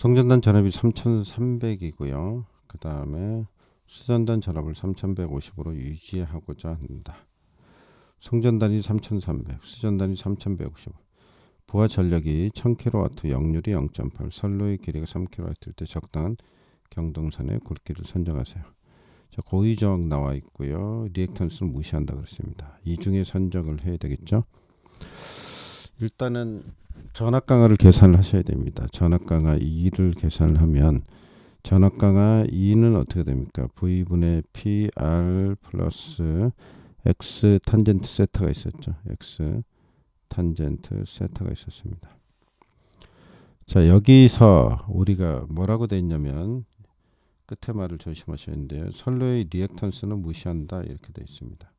송전단 전압이 3300이고요. 그 다음에 수전단 전압을 3150으로 유지하고자 한다. 송전단이 3300, 수전단이 3150. 부하 전력이 1000kW, 역률이 0.8, 선로의 길이가 3km일 때 적당한 경동선의 굵기를 선정하세요. 자, 고의 저항 나와 있고요. 리액턴스는 무시한다 그랬습니다. 이 중에 선정을 해야 되겠죠. 일단은 전압강하를 계산을 하셔야 됩니다. 전압강하 2를 계산을 하면 전압강하 2는 어떻게 됩니까? V분의 PR 플러스 X 탄젠트 세타가 있었죠. X 탄젠트 세타가 있었습니다. 자, 여기서 우리가 뭐라고 돼 있냐면 끝에 말을 조심하셔야 하는데요. 선로의 리액턴스는 무시한다 이렇게 돼 있습니다.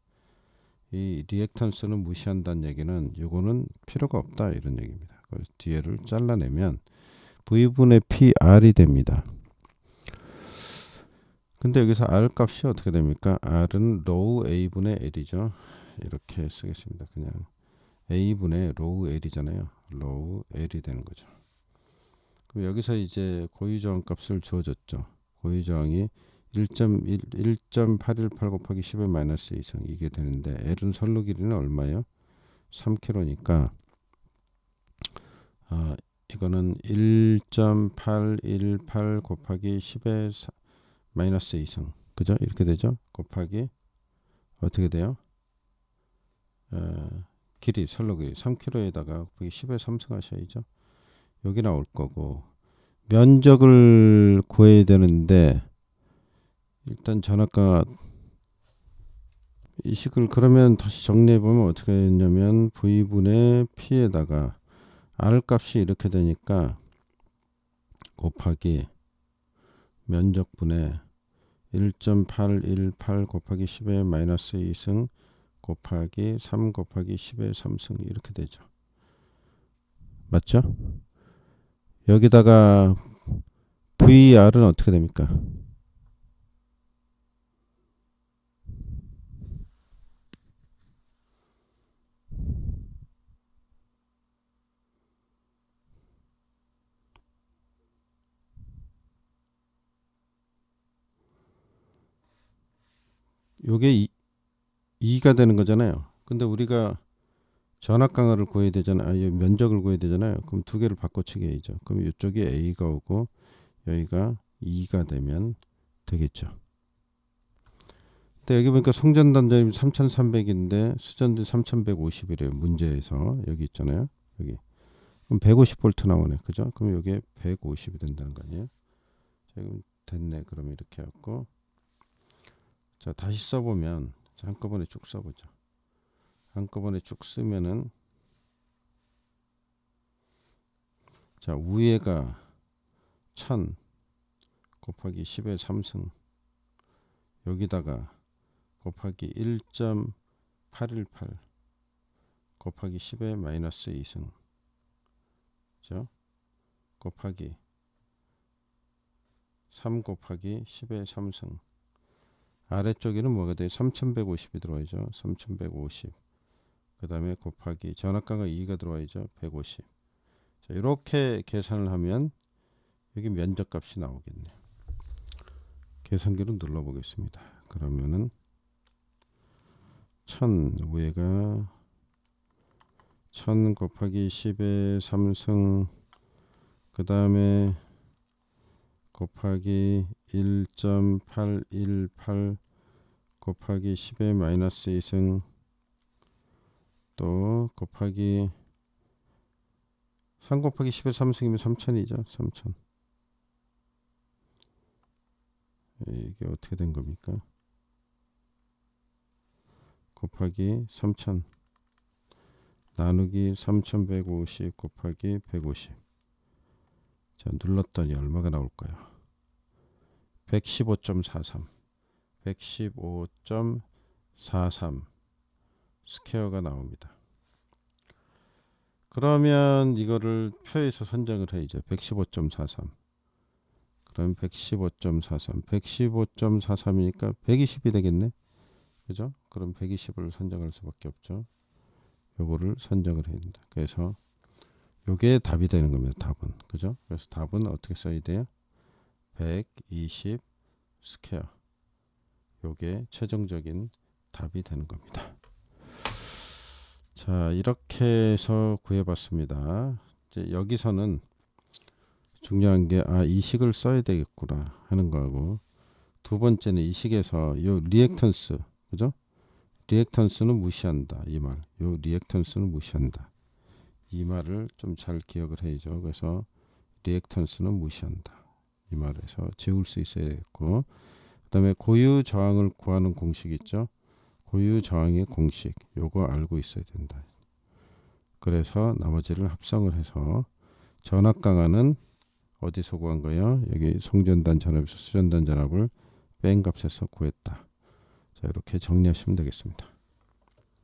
이 리액턴스는 무시한다는 얘기는 이거는 필요가 없다 이런 얘기입니다. 그래서 뒤에를 잘라내면 V분의 PR이 됩니다. 근데 여기서 R 값이 어떻게 됩니까? R은 로우 A분의 L이죠. 이렇게 쓰겠습니다. 그냥 A분의 로우 L이잖아요. 로우 L이 되는 거죠. 그럼 여기서 이제 고유저항 값을 주어졌죠. 고유저항이 1.818 곱하기 10의 마이너스 2승 이게 되는데 L은 선로 길이는 얼마예요? 3km니까 이거는 1.818 곱하기 10의 마이너스 2승 그죠? 이렇게 되죠? 곱하기 어떻게 돼요? 길이 선로 길이 3km에다가 곱하기 10의 3승 하셔야죠. 여기 나올 거고 면적을 구해야 되는데 일단 전압과 이 식을 그러면 다시 정리해 보면 어떻게 했냐면 V분의 P에다가 R 값이 이렇게 되니까 곱하기 면적분의 1.818 곱하기 10의 마이너스 2승 곱하기 3 곱하기 10의 3승 이렇게 되죠. 맞죠? 여기다가 VR은 어떻게 됩니까? 요게 2가 되는 거잖아요. 근데 우리가 전압강하를 구해야 되잖아요. 면적을 구해야 되잖아요. 그럼 두 개를 바꿔치기 해야죠. 그럼 이쪽이 A가 오고 여기가 2가 되면 되겠죠. 근데 여기 보니까 송전단전이 3300인데 수전도 3150이래요. 문제에서 여기 있잖아요. 여기 그럼 150V 나오네. 그죠? 그럼 여기에 150이 된다는 거 아니에요? 자, 그럼 됐네. 그럼 이렇게 하고 자 다시 써보면 자, 한꺼번에 쭉 써보죠. 한꺼번에 쭉 쓰면은 자 위에가 1000 곱하기 10의 3승 여기다가 곱하기 1.818 곱하기 10의 마이너스 2승 그죠? 곱하기 3 곱하기 10의 3승 아래쪽에는 뭐가 돼요? 3150이 들어와야죠. 3150 그 다음에 곱하기 전압강하 2가 들어와야죠. 150 자, 이렇게 계산을 하면 여기 면적값이 나오겠네요. 계산기로 눌러보겠습니다. 그러면은 1000 위에가 1000 곱하기 10의 3승 그 다음에 곱하기 1.818 곱하기 10의 마이너스 2승 또 곱하기 3 곱하기 10의 3승이면 3000이죠. 3000 이게 어떻게 된 겁니까? 곱하기 3000 나누기 3150 곱하기 150 자 눌렀더니 얼마가 나올까요? 115.43 115.43 스퀘어가 나옵니다. 그러면 이거를 표에서 선정을 해야죠. 115.43 그럼 115.43 115.43이니까 120이 되겠네. 그죠? 그럼 120을 선정할 수밖에 없죠. 요거를 선정을 해야 된다. 그래서 요게 답이 되는 겁니다. 답은. 그죠? 그래서 답은 어떻게 써야 돼요? 120 스퀘어. 요게 최종적인 답이 되는 겁니다. 자, 이렇게 해서 구해봤습니다. 이제 여기서는 중요한 게 이 식을 써야 되겠구나 하는 거하고, 두 번째는 이 식에서 요 리액턴스, 그죠? 리액턴스는 무시한다. 이 말. 요 리액턴스는 무시한다. 이 말을 좀 잘 기억을 해야죠. 그래서 리액턴스는 무시한다. 이 말에서 지울 수 있어야겠고, 그 다음에 고유 저항을 구하는 공식 있죠? 고유 저항의 공식. 요거 알고 있어야 된다. 그래서 나머지를 합성을 해서 전압 강화는 어디서 구한 거예요? 여기 송전단 전압에서 수전단 전압을 뺀 값에서 구했다. 자, 이렇게 정리하시면 되겠습니다.